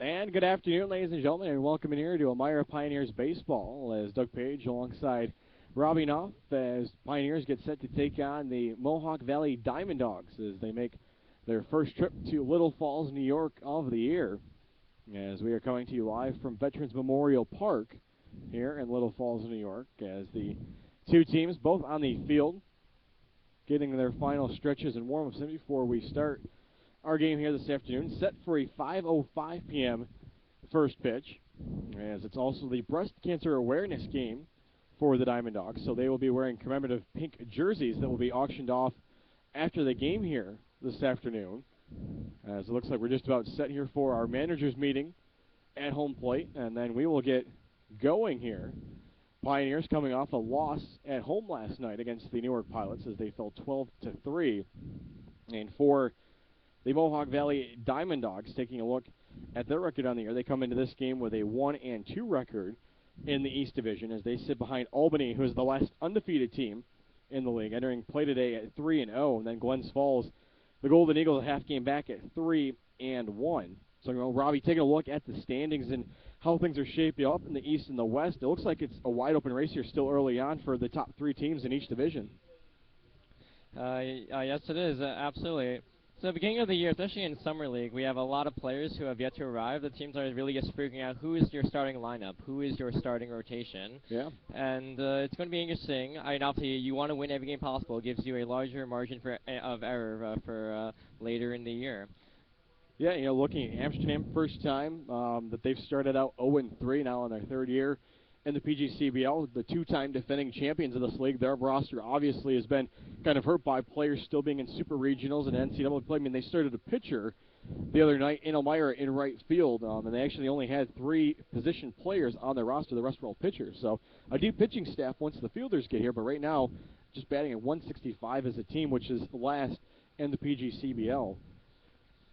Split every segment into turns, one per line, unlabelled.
And good afternoon, ladies and gentlemen, and welcome in here to Elmira Pioneers Baseball as Doug Page alongside Robbie Knopf as Pioneers get set to take on the Mohawk Valley Diamond Dogs as they make their first trip to Little Falls, New York of the year. As we are coming to you live from Veterans Memorial Park here in Little Falls, New York, as the two teams both on the field getting their final stretches and warm-ups in before we start our game here this afternoon, set for a 5:05 p.m. first pitch, as it's also the breast cancer awareness game for the Diamond Dogs, so they will be wearing commemorative pink jerseys that will be auctioned off after the game here this afternoon, as it looks like we're just about set here for our managers meeting at home plate, and then we will get going here. Pioneers coming off a loss at home last night against the Newark Pilots as they fell 12-3, and for the Mohawk Valley Diamond Dogs, taking a look at their record on the year, they come into this game with a 1-2 record in the East Division as they sit behind Albany, who is the last undefeated team in the league, entering play today at 3-0, and then Glens Falls, the Golden Eagles, a half game back at 3-1. So, Robbie, taking a look at the standings and how things are shaping up in the East and the West, it looks like it's a wide open race here still early on for the top three teams in each division.
Yes, it is, absolutely. So the beginning of the year, especially in Summer League, we have a lot of players who have yet to arrive. The teams are really just figuring out who is your starting lineup, who is your starting rotation.
Yeah.
And it's going to be interesting. Obviously, you want to win every game possible. It gives you a larger margin of error for later in the year.
Yeah, looking at Amsterdam, first time that they've started out 0-3 now in their third year in the PGCBL, the two-time defending champions of this league. Their roster obviously has been kind of hurt by players still being in super regionals and NCAA play. I mean, they started a pitcher the other night in Elmira in right field, and they actually only had 3 position players on their roster. The rest were all pitchers. So a deep pitching staff once the fielders get here, but right now just batting at 165 as a team, which is last in the PGCBL.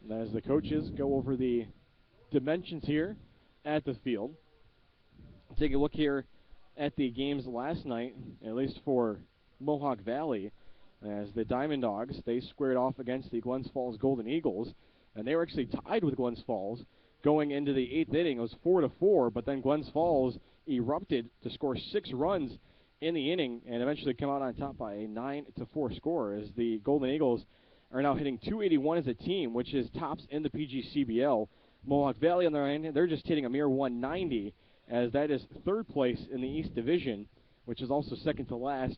And as the coaches go over the dimensions here at the field, take a look here at the games last night, at least for Mohawk Valley, as the Diamond Dogs, they squared off against the Glens Falls Golden Eagles, and they were actually tied with Glens Falls going into the 8th inning. It was 4-4, but then Glens Falls erupted to score 6 runs in the inning and eventually come out on top by a 9-4 score, as the Golden Eagles are now hitting .281 as a team, which is tops in the PGCBL. Mohawk Valley, on their end, they're just hitting a mere .190, as that is third place in the East Division, which is also second to last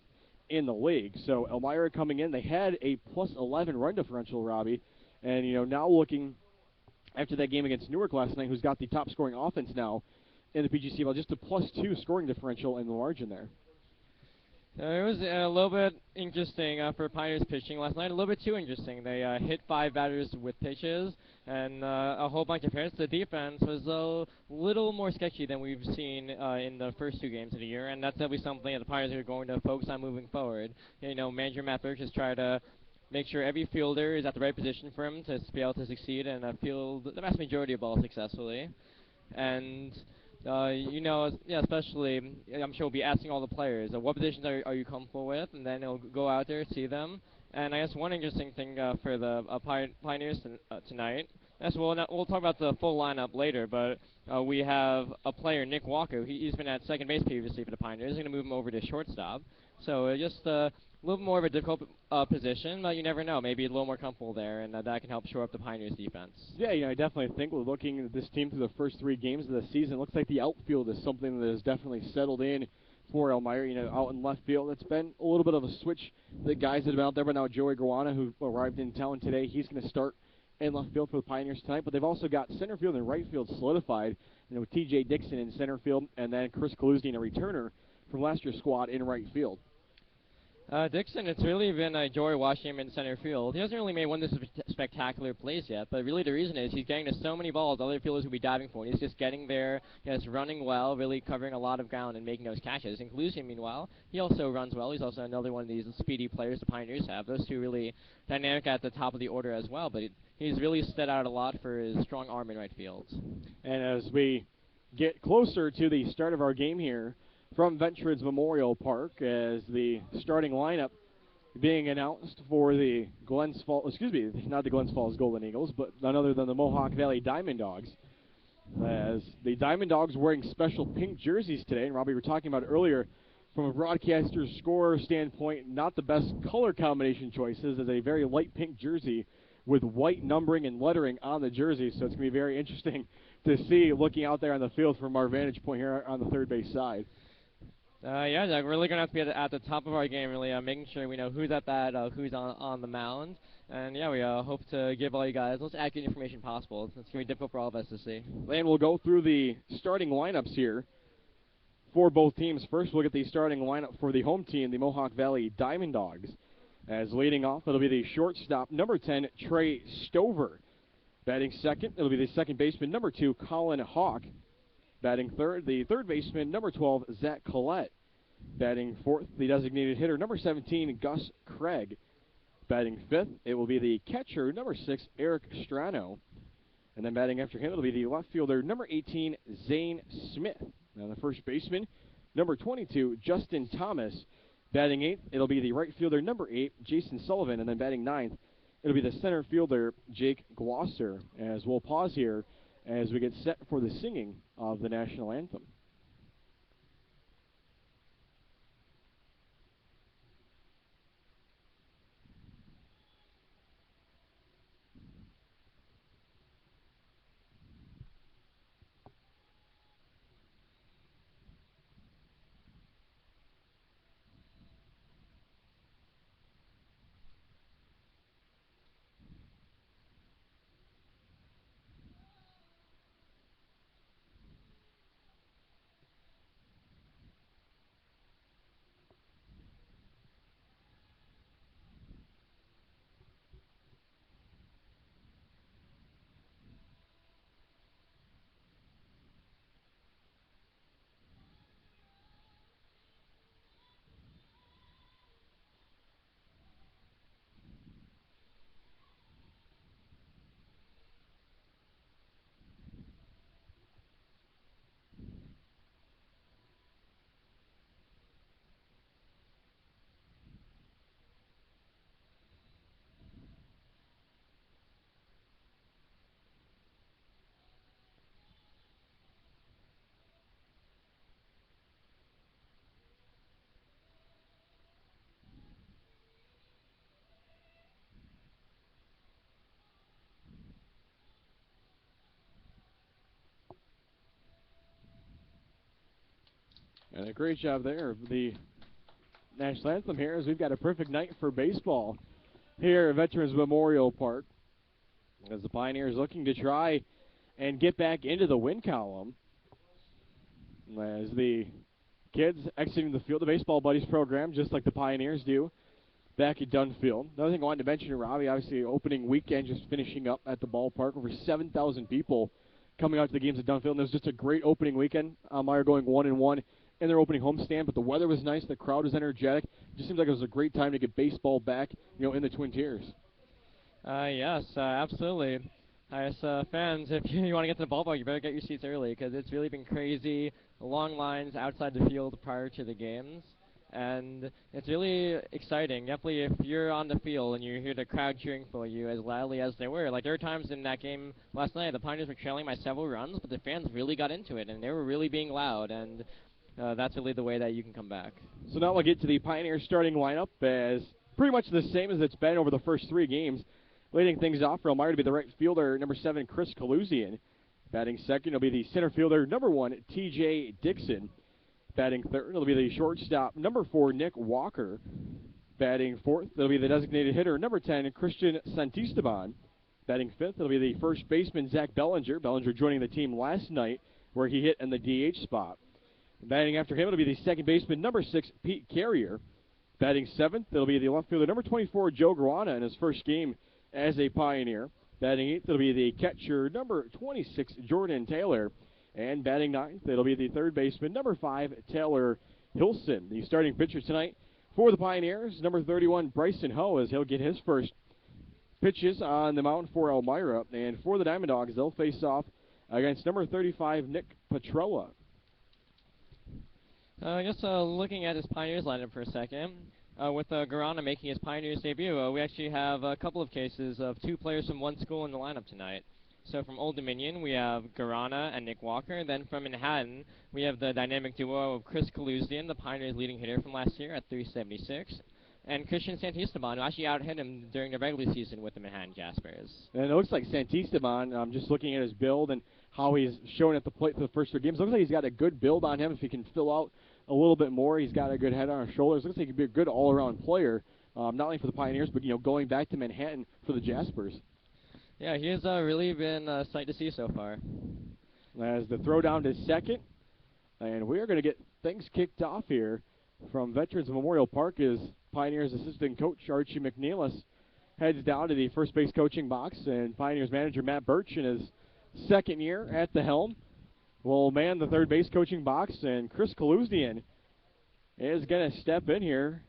in the league. So Elmira coming in, they had a +11 run differential, Robbie, and now looking after that game against Newark last night, who's got the top scoring offense now in the PGCBL, just a +2 scoring differential in the margin there.
It was a little bit interesting for Pioneers pitching last night, a little bit too interesting. They hit 5 batters with pitches and a whole bunch of hits. The defense was a little more sketchy than we've seen in the first 2 games of the year, and that's definitely something that the Pioneers are going to focus on moving forward. Manager Matt Burke has tried to make sure every fielder is at the right position for him to be able to succeed and field the vast majority of balls successfully. And especially, I'm sure we'll be asking all the players, what positions are you comfortable with, and then they'll go out there, see them. And I guess one interesting thing for the Pioneers tonight, we'll talk about the full lineup later, but we have a player, Nick Walker. He's been at second base previously for the Pioneers. He's going to move him over to shortstop. So just a little more of a difficult position, but you never know. Maybe a little more comfortable there, and that can help shore up the Pioneers' defense.
Yeah, I definitely think we're looking at this team through the first 3 games of the season. It looks like the outfield is something that has definitely settled in for Elmira. Out in left field, it's been a little bit of a switch. The guys that have been out there, but now Joey Guana, who arrived in town today, he's going to start in left field for the Pioneers tonight. But they've also got center field and right field solidified, with T.J. Dixon in center field, and then Chris Kaluzny, a returner from last year's squad, in right field.
Dixon, it's really been a joy watching him in center field. He hasn't really made one of the spectacular plays yet, but really the reason is he's getting to so many balls other fielders will be diving for, and he's just getting there, just running well, really covering a lot of ground and making those catches. And Kaluzny, meanwhile, he also runs well. He's also another one of these speedy players the Pioneers have. Those two really dynamic at the top of the order as well, but he's really stood out a lot for his strong arm in right field. And
as we get closer to the start of our game here from Veterans Memorial Park, as the starting lineup being announced for the not the Glens Falls Golden Eagles, but none other than the Mohawk Valley Diamond Dogs. As the Diamond Dogs wearing special pink jerseys today, and Robbie, we were talking about earlier, from a broadcaster's score standpoint, not the best color combination choices, as a very light pink jersey with white numbering and lettering on the jersey, so it's going to be very interesting to see looking out there on the field from our vantage point here on the third base side.
Yeah, Doug, we're really going to have to be at the top of our game, really, making sure we know who's at bat, who's on the mound. And, yeah, we hope to give all you guys the most accurate information possible. It's going to be difficult for all of us to see.
And we'll go through the starting lineups here for both teams. First, we'll get the starting lineup for the home team, the Mohawk Valley Diamond Dogs. As leading off, it'll be the shortstop, number 10, Trey Stover. Batting second, it'll be the second baseman, number 2, Colin Hawk. Batting third, the third baseman, number 12, Zach Collette. Batting fourth, the designated hitter, number 17, Gus Craig. Batting fifth, it will be the catcher, number 6, Eric Strano. And then batting after him, it'll be the left fielder, number 18, Zane Smith. Now the first baseman, number 22, Justin Thomas. Batting eighth, it'll be the right fielder, number 8, Jason Sullivan. And then batting ninth, it'll be the center fielder, Jake Glosser. As we'll pause here as we get set for the singing of the national anthem. And a great job there of the national anthem here, as we've got a perfect night for baseball here at Veterans Memorial Park, as the Pioneers looking to try and get back into the win column. As the kids exiting the field, the Baseball Buddies program, just like the Pioneers do back at Dunfield. Another thing I wanted to mention, Robbie, obviously opening weekend just finishing up at the ballpark. Over 7,000 people coming out to the games at Dunfield. And it was just a great opening weekend. Elmira going 1-1 in their opening homestand, but the weather was nice. The crowd was energetic. It just seems like it was a great time to get baseball back, in the Twin Tiers.
Yes, absolutely. As fans, if you want to get to the ballpark, you better get your seats early because it's really been crazy. Long lines outside the field prior to the games. And it's really exciting. Definitely if you're on the field and you hear the crowd cheering for you as loudly as they were. Like there were times in that game last night, the Pioneers were trailing by several runs, but the fans really got into it and they were really being loud. And that's really the way that you can come back.
So now we'll get to the Pioneers starting lineup as pretty much the same as it's been over the first 3 games. Leading things off for Elmira to be the right fielder, number 7, Chris Kaluzian. Batting second will be the center fielder, number 1, T.J. Dixon. Batting third, it'll be the shortstop, number 4, Nick Walker. Batting fourth, it'll be the designated hitter, number 10, Christian Santisteban. Batting fifth, it'll be the first baseman, Zach Bellinger. Bellinger joining the team last night, where he hit in the DH spot. Batting after him, it'll be the second baseman, number 6, Pete Carrier. Batting seventh, it'll be the left fielder, number 24, Joe Guarana, in his first game as a Pioneer. Batting eighth, it'll be the catcher, number 26, Jordan Taylor. And batting ninth, it'll be the third baseman, number 5, Taylor Hilson. The starting pitcher tonight for the Pioneers, number 31, Bryson Ho, as he'll get his first pitches on the mound for Elmira. And for the Diamond Dogs, they'll face off against number 35, Nick Petrola.
Just looking at his Pioneers lineup for a second. With Guarana making his Pioneers debut, we actually have a couple of cases of 2 players from one school in the lineup tonight. So from Old Dominion, we have Garana and Nick Walker. Then from Manhattan, we have the dynamic duo of Chris Kaluzdian, the Pioneers' leading hitter from last year at 376, and Christian Santisteban, who actually out-hit him during the regular season with the Manhattan Jaspers.
And it looks like Santisteban, just looking at his build and how he's shown at the plate for the first 3 games, looks like he's got a good build on him. If he can fill out a little bit more, he's got a good head on his shoulders. Looks like he could be a good all-around player, not only for the Pioneers, but going back to Manhattan for the Jaspers.
Yeah, he has really been a sight to see so far.
As the throw down to second, and we are going to get things kicked off here from Veterans Memorial Park as Pioneers assistant coach Archie McNeilis heads down to the first base coaching box, and Pioneers manager Matt Birch in his second year at the helm will man the third base coaching box, and Chris Kaluzdian is going to step in here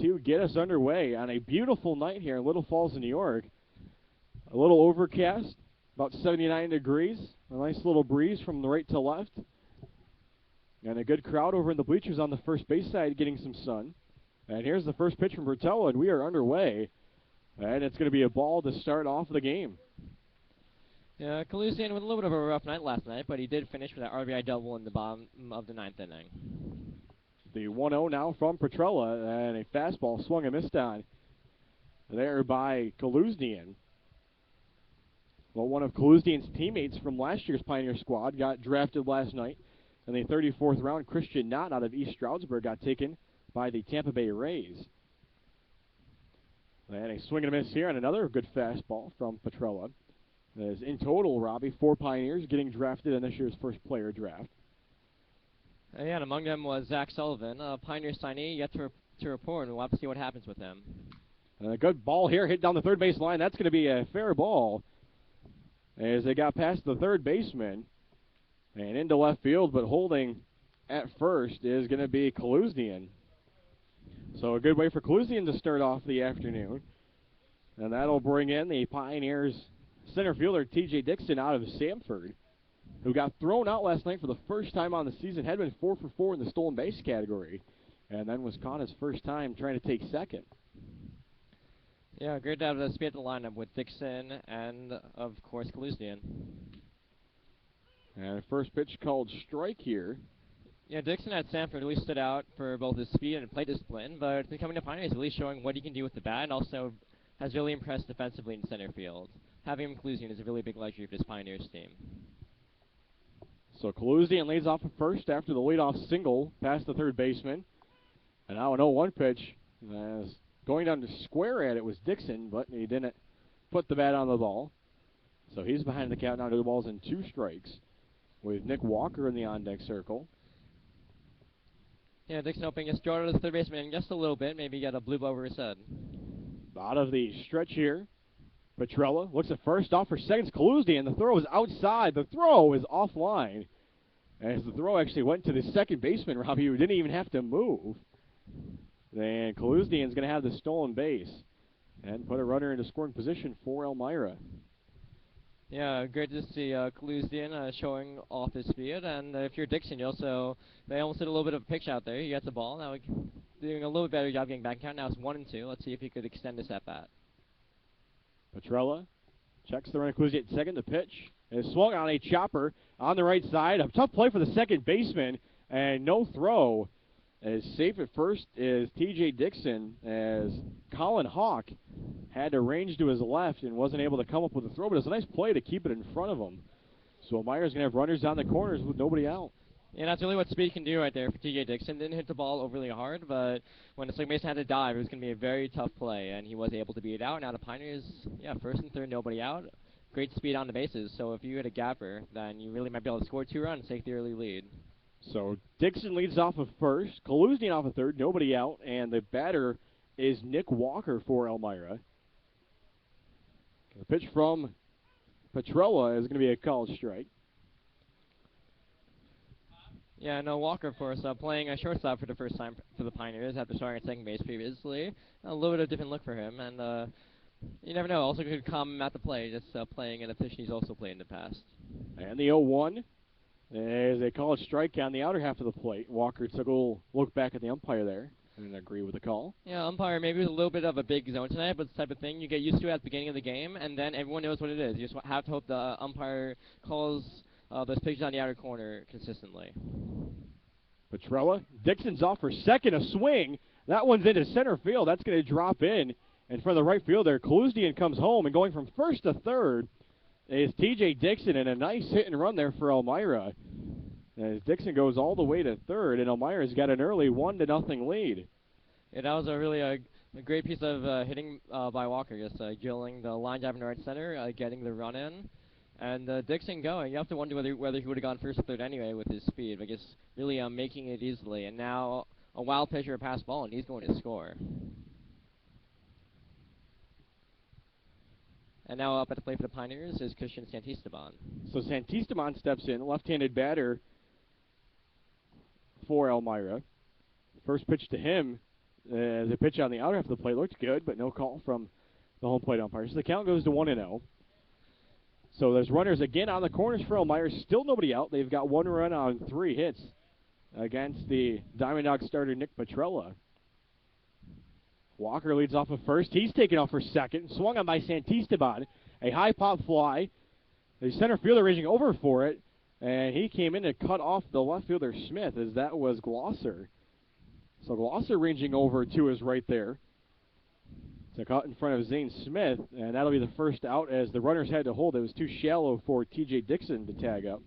to get us underway on a beautiful night here in Little Falls, New York. A little overcast, about 79 degrees, a nice little breeze from the right to left, and a good crowd over in the bleachers on the first base side getting some sun. And here's the first pitch from Bertello, and we are underway. And it's going to be a ball to start off the game.
Yeah, Kaluzdian with a little bit of a rough night last night, but he did finish with that RBI double in the bottom of the 9th inning.
The 1-0 now from Petrella, and a fastball swung and missed on there by Kaluzdian. Well, one of Kaluzdian's teammates from last year's Pioneer squad got drafted last night. In the 34th round, Christian Knott out of East Stroudsburg got taken by the Tampa Bay Rays. And a swing and a miss here on another good fastball from Petrella. As in total, Robbie, 4 Pioneers getting drafted in this year's first player draft.
Yeah, and among them was Zach Sullivan, a Pioneer signee yet to report, and we'll have to see what happens with him.
And a good ball here, hit down the third base line. That's going to be a fair ball as they got past the third baseman and into left field, but holding at first is going to be Kaluzdian. So a good way for Kaluzdian to start off the afternoon. And that'll bring in the Pioneers center fielder T.J. Dixon out of Samford, who got thrown out last night for the first time on the season, had been 4 for 4 in the stolen base category, and then was caught his first time trying to take second.
Yeah, great to have the speed at the lineup with Dixon and, of course, Kaluzdian.
And first pitch called strike here.
Yeah, Dixon at Samford really stood out for both his speed and plate discipline, but coming to Pioneers, really showing what he can do with the bat, and also has really impressed defensively in center field. Having him Kaluzdian is a really big luxury for this Pioneers team.
So Kaluzdian leads off at first after the leadoff single past the third baseman. And now an 0-1 pitch. As going down to square at it was Dixon, but he didn't put the bat on the ball. So he's behind the count now, 2 balls and 2 strikes with Nick Walker in the on-deck circle.
Yeah, Dixon hoping to throw to the third baseman just a little bit, maybe get a blue over his head.
Out of the stretch here, Petrella looks at first, off for second. Kaluzdian, the throw is outside. The throw is offline. As the throw actually went to the second baseman, Robbie, who didn't even have to move. Then Kaluzdian's going to have the stolen base and put a runner into scoring position for Elmira.
Yeah, great to see Kaluzdian showing off his speed. And if you're Dixon, you also, they almost did a little bit of a pitch out there. You got the ball. Now doing a little better job getting back count. Now it's 1-2. Let's see if he could extend this at bat.
Petrella checks the run of Kaluzdian at second. The pitch is swung on a chopper on the right side. A tough play for the second baseman, and no throw. As safe at first is T.J. Dixon, as Colin Hawk had to range to his left and wasn't able to come up with a throw, but it's a nice play to keep it in front of him. So Elmira's going to have runners down the corners with nobody out.
Yeah, that's really what speed can do right there for T.J. Dixon. Didn't hit the ball overly hard, but when the second baseman had to dive, it was going to be a very tough play, and he was able to beat it out. Now the Pioneers, yeah, first and third, nobody out. Great speed on the bases, so if you hit a gapper, then you really might be able to score 2 runs and take the early lead.
So Dixon leads off of first, Kaluzdian off of third, nobody out, and the batter is Nick Walker for Elmira. The pitch from Petrella is going to be a called strike.
Yeah, no, Walker, of course, playing a shortstop for the first time for the Pioneers after starting at second base previously. A little bit of a different look for him, and you never know, also could come him at the plate, just playing in a position he's also played in the past.
And the 0-1 is a called strike on the outer half of the plate. Walker took a little look back at the umpire there. And agree with the call.
Yeah, umpire maybe was a little bit of a big zone tonight, but it's the type of thing you get used to at the beginning of the game, and then everyone knows what it is. You just have to hope the umpire calls those pitches on the outer corner consistently.
Petrella. Dixon's off for second. A swing. That one's into center field. That's going to drop in front of the right fielder. Kaluzdian comes home, and going from first to third is T.J. Dixon, and a nice hit and run there for Elmira. As Dixon goes all the way to third, and Elmira's got an early 1-0 lead.
Yeah, that was a really a great piece of hitting by Walker, just drilling the line drive in right center, getting the run in, and Dixon going. You have to wonder whether he would have gone first or third anyway with his speed, but just really making it easily. And now a wild pitcher, a pass ball, and he's going to score. And now up at the plate for the Pioneers is Christian Santisteban.
So Santisteban steps in, left-handed batter for Elmira. First pitch to him, the pitch on the outer half of the plate looked good, but no call from the home plate umpire. So the count goes to 1-0. So there's runners again on the corners for Elmira. Still nobody out. They've got one run on 3 hits against the Diamond Dog starter Nick Petrella. Walker leads off of first. He's taken off for second. Swung on by Santisteban. A high pop fly. The center fielder reaching over for it. And he came in to cut off the left fielder Smith, as that was Glosser. So Glosser ranging over to his right there. It's a cut in front of Zane Smith, and that'll be the first out as the runners had to hold. It was too shallow for T.J. Dixon to tag up.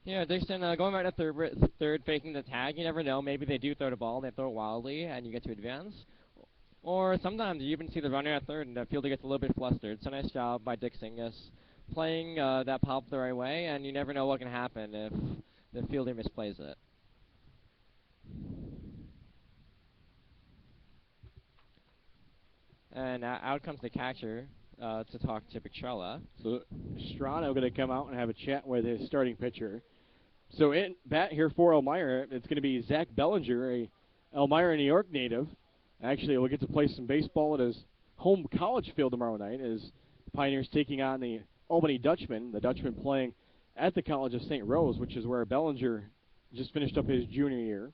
Yeah, Dixon going right to third, faking the tag. You never know. Maybe they do throw the ball, they throw it wildly, and you get to advance. Or sometimes you even see the runner at third, and the fielder gets a little bit flustered. So nice job by Dixon, just playing that pop the right way, and you never know what can happen if the fielder misplays it. And out comes the catcher to talk to Petrella.
So Strano going to come out and have a chat with his starting pitcher. So in bat here for Elmira, it's going to be Zach Bellinger, a Elmira, New York native. Actually, he'll get to play some baseball at his home college field tomorrow night as Pioneers taking on the Albany Dutchman. The Dutchman playing at the College of St. Rose, which is where Bellinger just finished up his junior year.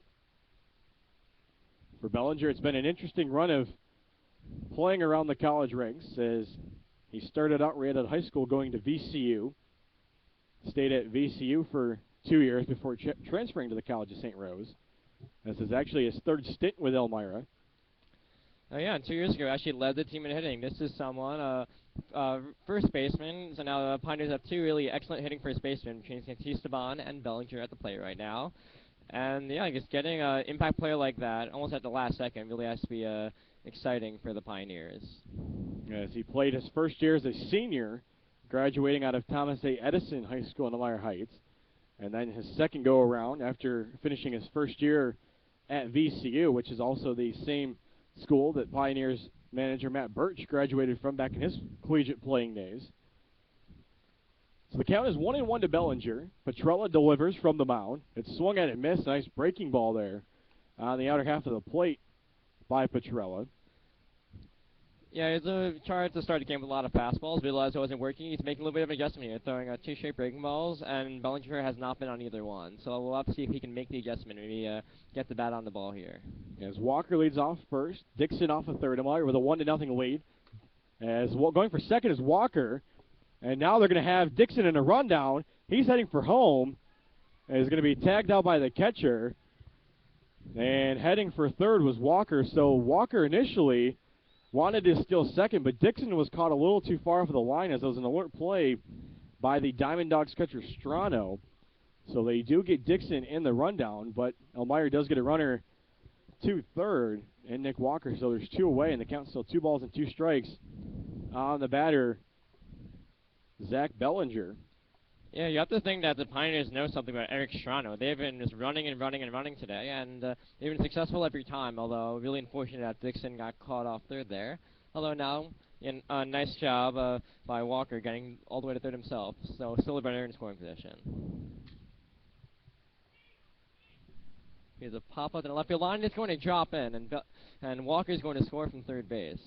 For Bellinger, it's been an interesting run of playing around the college ranks, as he started out right out of high school going to VCU. Stayed at VCU for 2 years before transferring to the College of St. Rose. This is actually his third stint with Elmira.
Oh yeah, and 2 years ago actually led the team in hitting. This is someone, first baseman. So now the Pioneers have 2 really excellent hitting first basemen between Santisteban and Bellinger at the plate right now. And yeah, I guess getting an impact player like that almost at the last second really has to be exciting for the Pioneers.
As he played his first year as a senior, graduating out of Thomas A. Edison High School in Elmira Heights. And then his second go-around after finishing his first year at VCU, which is also the same school that Pioneers manager Matt Birch graduated from back in his collegiate playing days. So the count is 1-1 to Bellinger. Petrella delivers from the mound. It's swung at and missed. Nice breaking ball there on the outer half of the plate by Petrella.
Yeah, it's a chart to start the game with a lot of fastballs. Realized it wasn't working. He's making a little bit of an adjustment here, throwing 2 straight breaking balls, and Bellinger has not been on either one. So we'll have to see if he can make the adjustment and maybe get the bat on the ball here.
As Walker leads off first, Dixon off of third. Elmira with a 1-0 lead. As going for second is Walker, and now they're going to have Dixon in a rundown. He's heading for home, and is going to be tagged out by the catcher. And heading for third was Walker. So Walker initially wanted to steal second, but Dixon was caught a little too far off of the line as there was an alert play by the Diamond Dogs catcher Strano. So they do get Dixon in the rundown, but Elmira does get a runner to third and Nick Walker. So there's 2 away, and the count's still 2 balls and 2 strikes on the batter, Zach Bellinger.
Yeah, you have to think that the Pioneers know something about Eric Strano. They've been just running and running and running today, and they've been successful every time, although really unfortunate that Dixon got caught off third there. Although now, a nice job by Walker getting all the way to third himself, so still a runner in scoring position. Here's a pop-up to the left field line. It's going to drop in, and Walker's going to score from third base.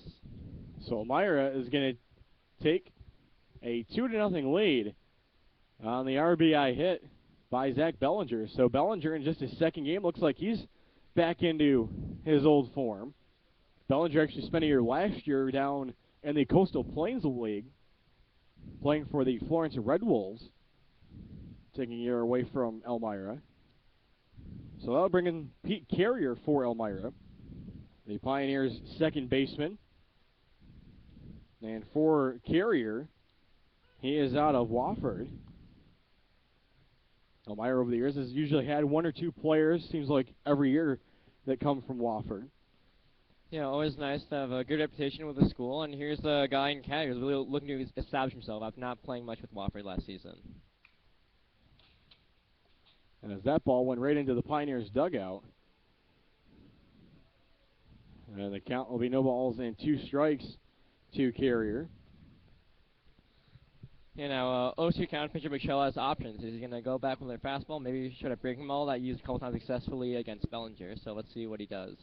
So Elmira is going to take a 2-0 lead on the RBI hit by Zach Bellinger. So Bellinger in just his second game looks like he's back into his old form. Bellinger actually spent a year last year down in the Coastal Plains League, playing for the Florence Red Wolves, taking a year away from Elmira. So that'll bring in Pete Carrier for Elmira, the Pioneers' second baseman. And for Carrier, he is out of Wofford. Elmira over the years has usually had one or two players, seems like every year, that come from Wofford.
Yeah, always nice to have a good reputation with the school, and here's a guy in Canada who's really looking to establish himself after not playing much with Wofford last season.
And as that ball went right into the Pioneers' dugout, and the count will be no balls and 2 strikes to Carrier.
You know, 0-2 count pitcher Michelle has options. Is he going to go back with their fastball? Maybe should have breaking ball that used a couple times successfully against Bellinger. So let's see what he does.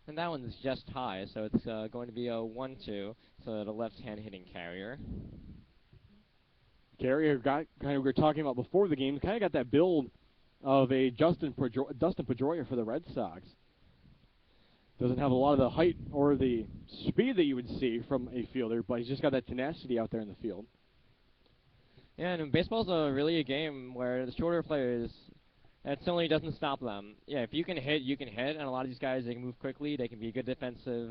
And that one's just high, so it's going to be a 1-2. So the left-hand hitting Carrier.
Carrier got kind of we were talking about before the game. Kind of got that build of a Dustin Pedroia for the Red Sox. Doesn't have a lot of the height or the speed that you would see from a fielder, but he's just got that tenacity out there in the field.
Yeah, and baseball's really a game where the shorter players, it certainly doesn't stop them. Yeah, if you can hit, you can hit, and a lot of these guys, they can move quickly, they can be good defensive